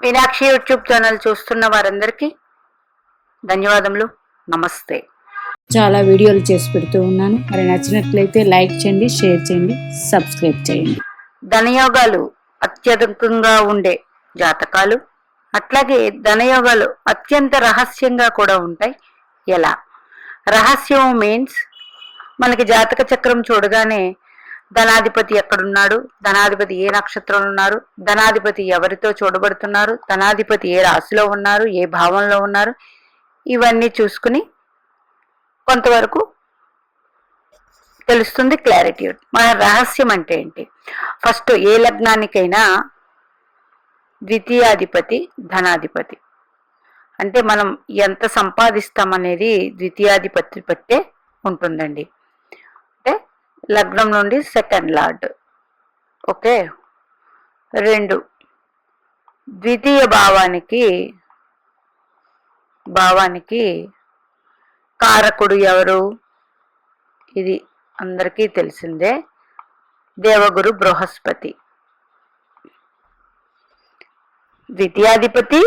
Meenakshi YouTube channel చూస్తున్న వారందరికీ ధన్యవాదములు. నమస్తే. చాలా వీడియోలు చేసి పెడుతూ ఉన్నాను. మరి నచ్చినట్లయితే లైక్ చేయండి, షేర్ చేయండి, సబ్స్క్రైబ్ చేయండి. ధనయోగాలు అత్యధికంగా ఉండే జాతకాలు, అట్లాగే ధనయోగాలు అత్యంత రహస్యంగా కూడా ఉంటాయి. ఎలా? రహస్యం మీన్స్ మనకి జాతక చక్రం చూడగానే ధనాధిపతి ఎక్కడున్నాడు, ధనాధిపతి ఏ నక్షత్రంలో ఉన్నారు, ధనాధిపతి ఎవరితో చూడబడుతున్నారు, ధనాధిపతి ఏ రాశిలో ఉన్నారు, ఏ భావంలో ఉన్నారు, ఇవన్నీ చూసుకుని కొంతవరకు తెలుస్తుంది క్లారిటీ. మన రహస్యం అంటే ఏంటి? ఫస్ట్ ఏ లగ్నానికైనా ద్వితీయాధిపతి ధనాధిపతి, అంటే మనం ఎంత సంపాదిస్తామనేది ద్వితీయాధిపతి బట్టే ఉంటుందండి. అంటే లగ్నం నుండి సెకండ్ లార్డ్. ఓకే. 2 ద్వితీయ భావానికి కారకుడు ఎవరు? ఇది అందరికీ తెలిసిందే, దేవగురు బృహస్పతి. ద్వితీయాధిపతి,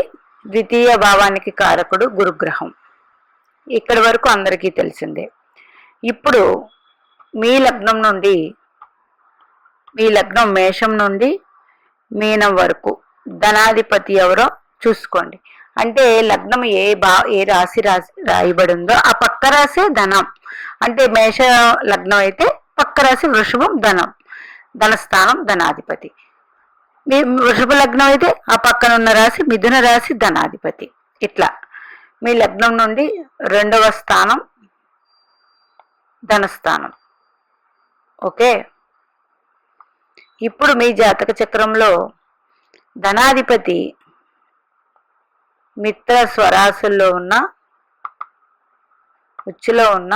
ద్వితీయ భావానికి కారకుడు గురుగ్రహం. ఇక్కడి వరకు అందరికీ తెలిసిందే. ఇప్పుడు మీ లగ్నం మేషం నుండి మీనం వరకు ధనాధిపతి ఎవరో చూసుకోండి. అంటే లగ్నం ఏ రాశి రాయబడిందో ఆ పక్క రాశే ధనం. అంటే మేష లగ్నం అయితే పక్క రాశి వృషభం ధనస్థానం ధనాధిపతి. మీ వృషభ లగ్నం అయితే ఆ పక్కన ఉన్న రాశి మిథున రాశి ధనాధిపతి. ఇట్లా మీ లగ్నం నుండి 2వ స్థానం ధనస్థానం. ఓకే. ఇప్పుడు మీ జాతక చక్రంలో ధనాధిపతి మిత్ర స్వరాశుల్లో ఉన్న ఉచ్చులో ఉన్న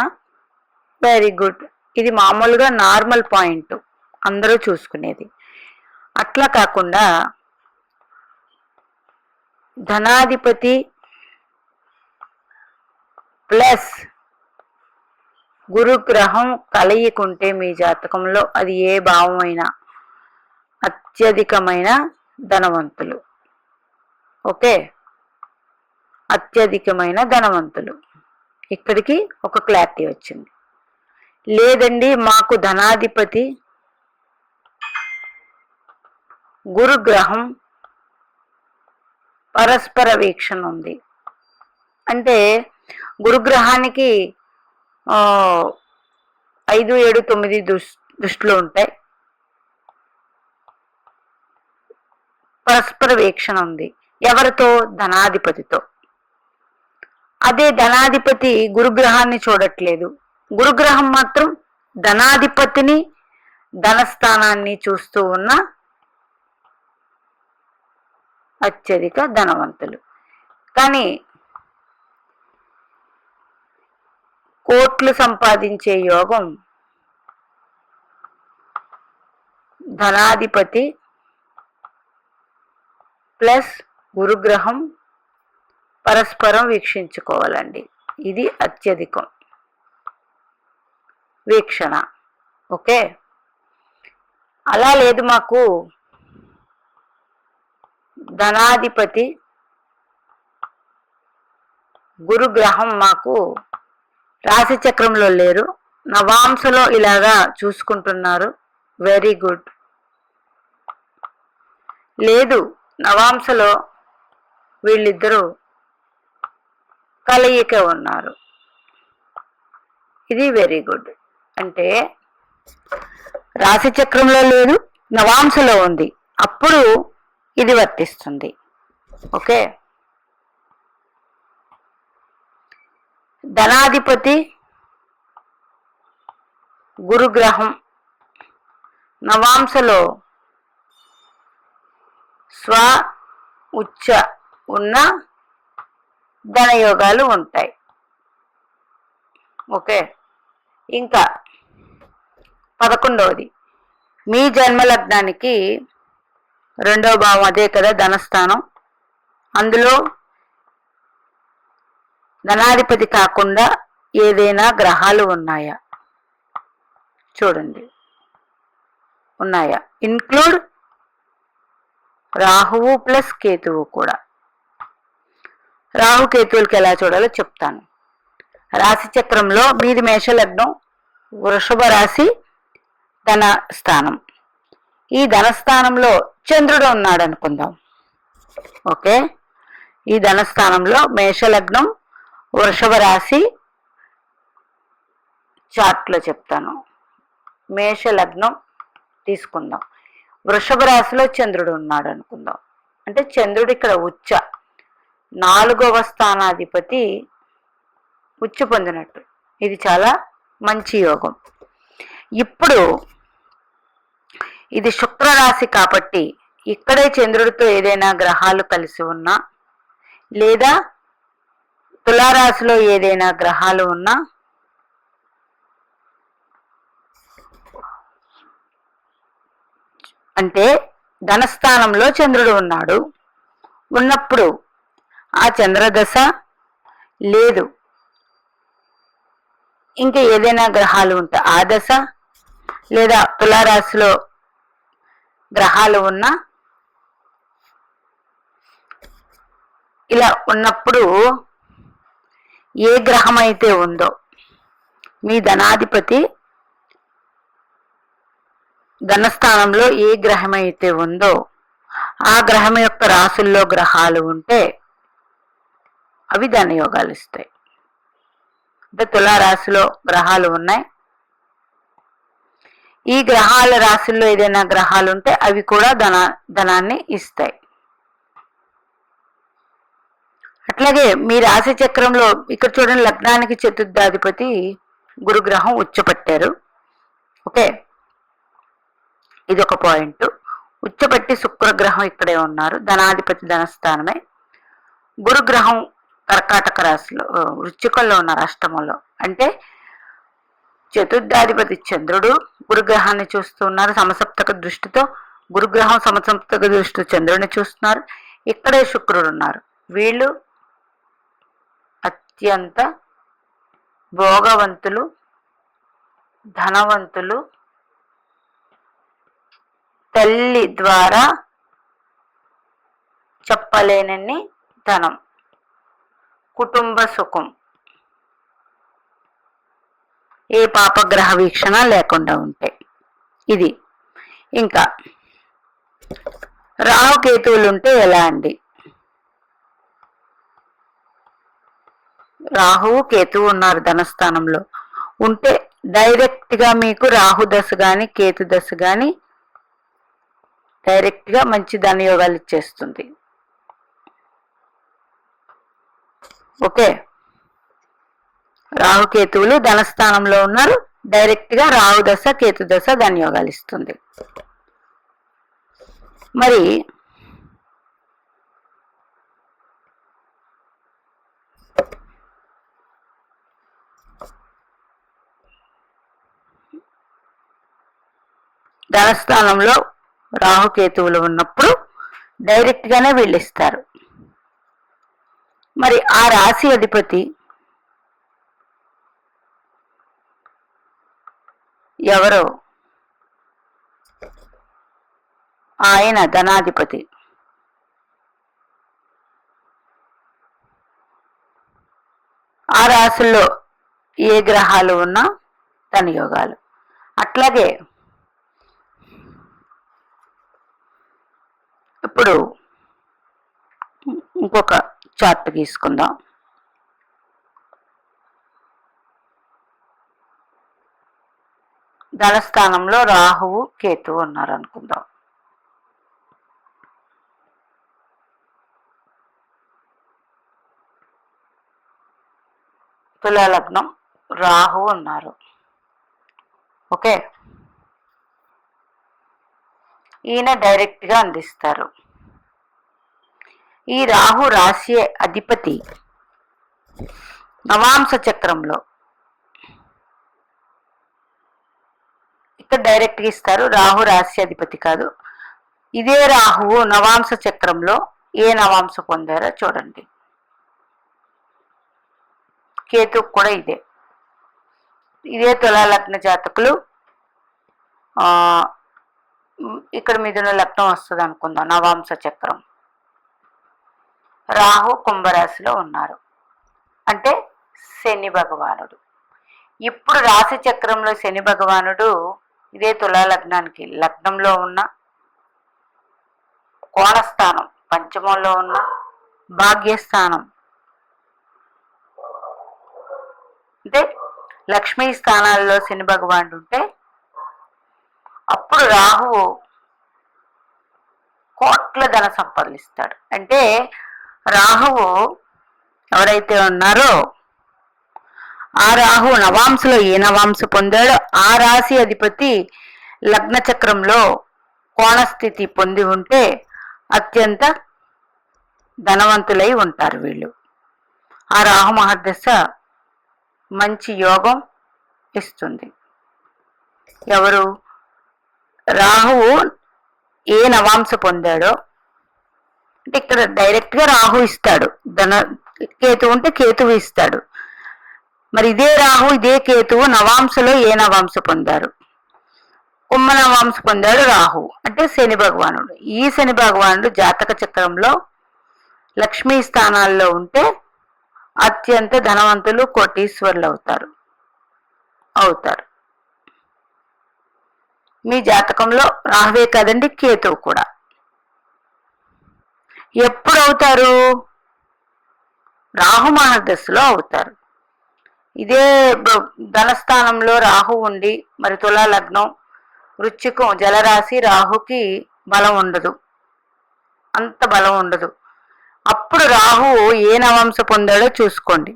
వెరీ గుడ్. ఇది మామూలుగా నార్మల్ పాయింట్ అందరూ చూసుకునేది. అట్లా కాకుండా ధనాధిపతి ప్లస్ గురుగ్రహం కలయికుంటే మీ జాతకంలో అది ఏ భావమైనా అత్యధికమైన ధనవంతులు. ఓకే. అత్యధికమైన ధనవంతులు. ఇక్కడికి ఒక క్లారిటీ వచ్చింది. లేదండి మాకు ధనాధిపతి గురుగ్రహం పరస్పర వీక్షణ ఉంది అంటే గురుగ్రహానికి 5, 7, 9 దృష్టిలో ఉంటాయి. పరస్పర వీక్షణ ఉంది ఎవరితో? ధనాధిపతితో. అదే ధనాధిపతి గురుగ్రహాన్ని చూడట్లేదు, గురుగ్రహం మాత్రం ధనాధిపతిని ధనస్థానాన్ని చూస్తూ ఉన్న అత్యధిక ధనవంతులు. కానీ కోట్లు సంపాదించే యోగం ధనాధిపతి ప్లస్ గురుగ్రహం పరస్పరం వీక్షించుకోవాలండి. ఇది అత్యధికం వీక్షణ. ఓకే. అలా లేదు మాకు ధనాధిపతి గురుగ్రహం మాకు రాశి చక్రంలో లేరు, నవాంశలో ఇలాగా చూసుకుంటున్నారు, వెరీ గుడ్. లేదు నవాంశలో వీళ్ళిద్దరూ కలయిక ఉన్నారు, ఇది వెరీ గుడ్. అంటే రాశి చక్రంలో లేదు, నవాంశలో ఉంది, అప్పుడు ఇది వర్తిస్తుంది. ఓకే. ధనాధిపతి గురుగ్రహం నవాంశలో స్వ ఉచ్చ ఉన్న ధనయోగాలు ఉంటాయి. ఓకే. ఇంకా 11వది మీ జన్మలగ్నానికి 2వ భావం, అదే కదా ధనస్థానం. అందులో ధనాధిపతి కాకుండా ఏదైనా గ్రహాలు ఉన్నాయా చూడండి. ఉన్నాయా? ఇన్క్లూడ్ రాహువు ప్లస్ కేతువు కూడా. రాహుకేతువులకి ఎలా చూడాలో చెప్తాను. రాశి చక్రంలో మీది మేష లగ్నం, వృషభ రాశి, ధన స్థానం. ఈ ధనస్థానంలో చంద్రుడు ఉన్నాడు అనుకుందాం. ఓకే, ఈ ధనస్థానంలో మేష లగ్నం, వృషభ రాశి. చార్ట్లో చెప్తాను. మేష లగ్నం తీసుకుందాం, వృషభ రాశిలో చంద్రుడు ఉన్నాడు అనుకుందాం. అంటే చంద్రుడు ఇక్కడ ఉచ్చ, 4వ స్థానాధిపతి ఉచ్చ పొందినట్టు. ఇది చాలా మంచి యోగం. ఇప్పుడు ఇది శుక్రరాశి కాబట్టి ఇక్కడే చంద్రుడితో ఏదైనా గ్రహాలు కలిసి ఉన్నా, లేదా తులారాశిలో ఏదైనా గ్రహాలు ఉన్నా, అంటే ధనస్థానంలో చంద్రుడు ఉన్నప్పుడు ఆ చంద్రదశ లేదు, ఇంకా ఏదైనా గ్రహాలు ఉంటే ఆ దశ, లేదా తులారాశిలో గ్రహాలు ఉన్నా, ఇలా ఉన్నప్పుడు ఏ గ్రహం అయితే ఉందో, మీ ధనాధిపతి ధనస్థానంలో ఏ గ్రహం అయితే ఉందో ఆ గ్రహం యొక్క రాశుల్లో గ్రహాలు ఉంటే అవి ధనయోగాలు ఇస్తాయి. అంటే తులారాశిలో గ్రహాలు ఉన్నాయి, ఈ గ్రహాల రాశుల్లో ఏదైనా గ్రహాలు ఉంటే అవి కూడా ధనాన్ని ఇస్తాయి. అట్లాగే మీ రాశి చక్రంలో ఇక్కడ చూడండి, లగ్నానికి చతుర్థాధిపతి గురుగ్రహం ఉచ్చపట్టారు. ఓకే, ఇది ఒక పాయింట్. ఉచ్చపట్టి శుక్రగ్రహం ఇక్కడే ఉన్నారు, ధనాధిపతి ధనస్థానమే. గురుగ్రహం కర్కాటక రాశిలో వృశ్చికంలో ఉన్నారు, అష్టమంలో. అంటే చతుర్థాధిపతి చంద్రుడు గురుగ్రహాన్ని చూస్తూ ఉన్నారు సమసప్తక దృష్టితో. గురుగ్రహం సమసప్తక దృష్టితో చంద్రుడిని చూస్తున్నారు. ఇక్కడే శుక్రుడు ఉన్నారు. వీళ్ళు అత్యంత భోగవంతులు, ధనవంతులు. తల్లి ద్వారా చెప్పలేనన్ని ధనం, కుటుంబ సుఖం, ఏ పాపగ్రహ వీక్షణ లేకుండా ఉంటాయి. ఇది ఇంకా రాహుకేతువులు ఉంటే ఎలా అండి? రాహువు కేతువు ఉన్నారు ధనస్థానంలో ఉంటే డైరెక్ట్ గా మీకు రాహు దశ గాని కేతు దశ గాని డైరెక్ట్ గా మంచి ధనయోగాలు ఇచ్చేస్తుంది. ఓకే, రాహుకేతువులు ధనస్థానంలో ఉన్నారు, డైరెక్ట్ గా రాహు దశ కేతు దశ ధనయోగాలు ఇస్తుంది. మరి ధనస్థానంలో రాహుకేతువులు ఉన్నప్పుడు డైరెక్ట్ గానే వీళ్ళు ఇస్తారు. మరి ఆ రాశి అధిపతి ఎవరో, ఆయన ధనాధిపతి. ఆ రాశుల్లో ఏ గ్రహాలు ఉన్నా ధనయోగాలు. అట్లాగే ఇప్పుడు ఇంకొక చార్ట్ తీసుకుందాం. ధనస్థానంలో రాహువు కేతువు ఉన్నారు అనుకుందాం. తులా లగ్నం, రాహు ఉన్నారు. ఓకే, ఈయన డైరెక్ట్ గా అందిస్తారు. ఈ రాహు రాశి అధిపతి నవాంశ చక్రంలో ఇక్కడ డైరెక్ట్ గా ఇస్తారు. రాహు రాశి అధిపతి కాదు. ఇదే రాహువు నవాంశ చక్రంలో ఏ నవాంశ పొందారో చూడండి. కేతు కూడా ఇదే తులా లగ్న జాతకులు ఇక్కడ మిథున లగ్నం వస్తుంది అనుకుందాం, నవాంశ చక్రం. రాహు కుంభరాశిలో ఉన్నారు అంటే శని భగవానుడు. ఇప్పుడు రాశి చక్రంలో శని భగవానుడు ఇదే తులా లగ్నానికి లగ్నంలో ఉన్న, కోణస్థానం పంచమంలో ఉన్న, భాగ్యస్థానం అంటే లక్ష్మీ స్థానాల్లో శని భగవానుడు ఉంటే అప్పుడు రాహువు కోట్ల ధన సంపాదిస్తాడు. అంటే రాహువు ఎవరైతే ఉన్నారో ఆ రాహు నవాంశలో ఏ నవాంశ పొందాడో ఆ రాశి అధిపతి లగ్న చక్రంలో కోణస్థితి పొంది ఉంటే అత్యంత ధనవంతులై ఉంటారు వీళ్ళు. ఆ రాహు మహర్దశ మంచి యోగం ఇస్తుంది. ఎవరు? రాహువు ఏ నవాంశ పొందాడో అంటే ఇక్కడ డైరెక్ట్గా రాహు ఇస్తాడు, కేతువు ఉంటే కేతువు ఇస్తాడు. మరి ఇదే రాహు ఇదే కేతువు నవాంశలో ఏ నవాంశ పొందారు? కుంభ నవాంశ పొందాడు రాహు అంటే శని భగవానుడు. ఈ శని భగవానుడు జాతక చక్రంలో లక్ష్మీ స్థానాల్లో ఉంటే అత్యంత ధనవంతులు, కోటీశ్వరులు అవుతారు. మీ జాతకంలో రాహువే కాదండి, కేతువు కూడా. ఎప్పుడు అవుతారు? రాహు మహర్దశలో అవుతారు. ఇదే ధనస్థానంలో రాహు ఉండి మరి తులా లగ్నం, వృశ్చికం జలరాశి, రాహుకి బలం ఉండదు, అంత బలం ఉండదు. అప్పుడు రాహు ఏ నవాంశ పొందాడో చూసుకోండి.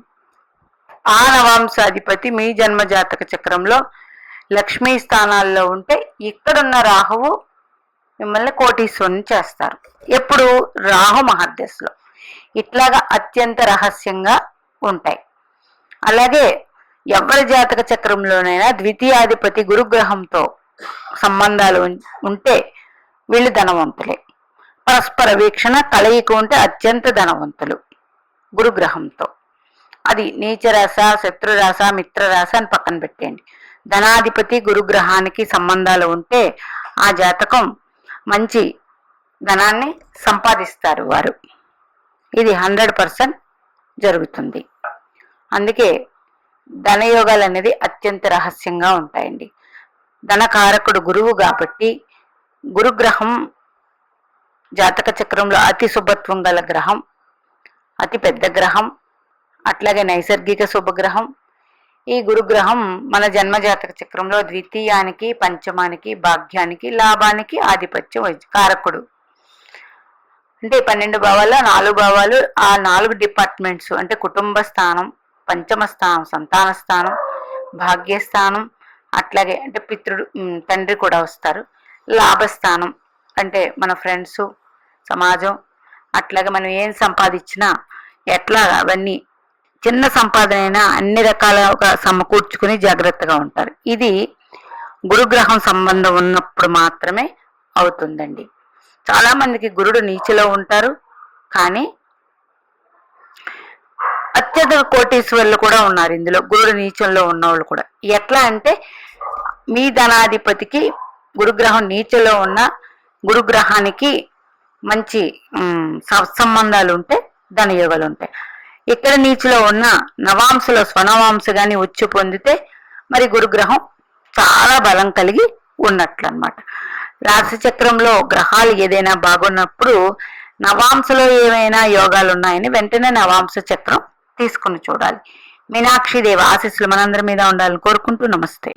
ఆ నవాంశాధిపతి మీ జన్మ జాతక చక్రంలో లక్ష్మీ స్థానాల్లో ఉంటే ఇక్కడున్న రాహువు మిమ్మల్ని కోటీశ్వరుని చేస్తారు. ఎప్పుడు? రాహు మహర్దశలో. ఇట్లాగా అత్యంత రహస్యంగా ఉంటాయి. అలాగే ఎవరి జాతక చక్రంలోనైనా ద్వితీయాధిపతి గురుగ్రహంతో సంబంధాలు ఉంటే వీళ్ళు ధనవంతులే. పరస్పర వీక్షణ కలయిక ఉంటే అత్యంత ధనవంతులు గురుగ్రహంతో. అది నీచరాశ, శత్రురాశ, మిత్రరాశ అని పక్కన పెట్టేయండి. ధనాధిపతి గురుగ్రహానికి సంబంధాలు ఉంటే ఆ జాతకం మంచి ధనాన్ని సంపాదిస్తారు వారు. ఇది 100% జరుగుతుంది. అందుకే ధనయోగాలు అనేది అత్యంత రహస్యంగా ఉంటాయండి. ధనకారకుడు గురువు కాబట్టి గురుగ్రహం జాతక చక్రంలో అతి శుభత్వం గల గ్రహం, అతి పెద్ద గ్రహం, అట్లాగే నైసర్గిక శుభగ్రహం. ఈ గురుగ్రహం మన జన్మ జాతక చక్రంలో ద్వితీయానికి, పంచమానికి, భాగ్యానికి, లాభానికి ఆధిపత్యం కారకుడు. అంటే 12 భావాల్లో 4 భావాలు, ఆ 4 డిపార్ట్మెంట్స్ అంటే కుటుంబ స్థానం, పంచమ స్థానం సంతాన స్థానం, భాగ్యస్థానం, అట్లాగే అంటే పితృడు తండ్రి కూడా వస్తారు. లాభస్థానం అంటే మన ఫ్రెండ్స్, సమాజం, అట్లాగే మనం ఏం సంపాదించినా ఎట్లా అవన్నీ చిన్న సంపాదన అయినా అన్ని రకాలుగా సమకూర్చుకుని జాగ్రత్తగా ఉంటారు. ఇది గురుగ్రహం సంబంధం ఉన్నప్పుడు మాత్రమే అవుతుందండి. చాలా మందికి గురుడు నీచలో ఉంటారు, కానీ అత్యధిక కోటీశ్వరులు కూడా ఉన్నారు ఇందులో, గురుడు నీచంలో ఉన్నవాళ్ళు కూడా. ఎట్లా అంటే మీ ధనాధిపతికి గురుగ్రహం నీచలో ఉన్న గురుగ్రహానికి మంచి సంబంధాలు ఉంటే ధనయోగాలు ఉంటాయి. ఇక్కడ నీచలో ఉన్న నవాంశలో స్వనవాంశ గాని వచ్చి పొందితే మరి గురుగ్రహం చాలా బలం కలిగి ఉన్నట్లు అన్నమాట. రాశి చక్రంలో గ్రహాలు ఏదైనా బాగున్నప్పుడు నవాంశలో ఏమైనా యోగాలు ఉన్నాయని వెంటనే నవాంశ చక్రం తీసుకుని చూడాలి. మీనాక్షి దేవి ఆశీస్సులు మనందరి మీద ఉండాలని కోరుకుంటూ నమస్తే.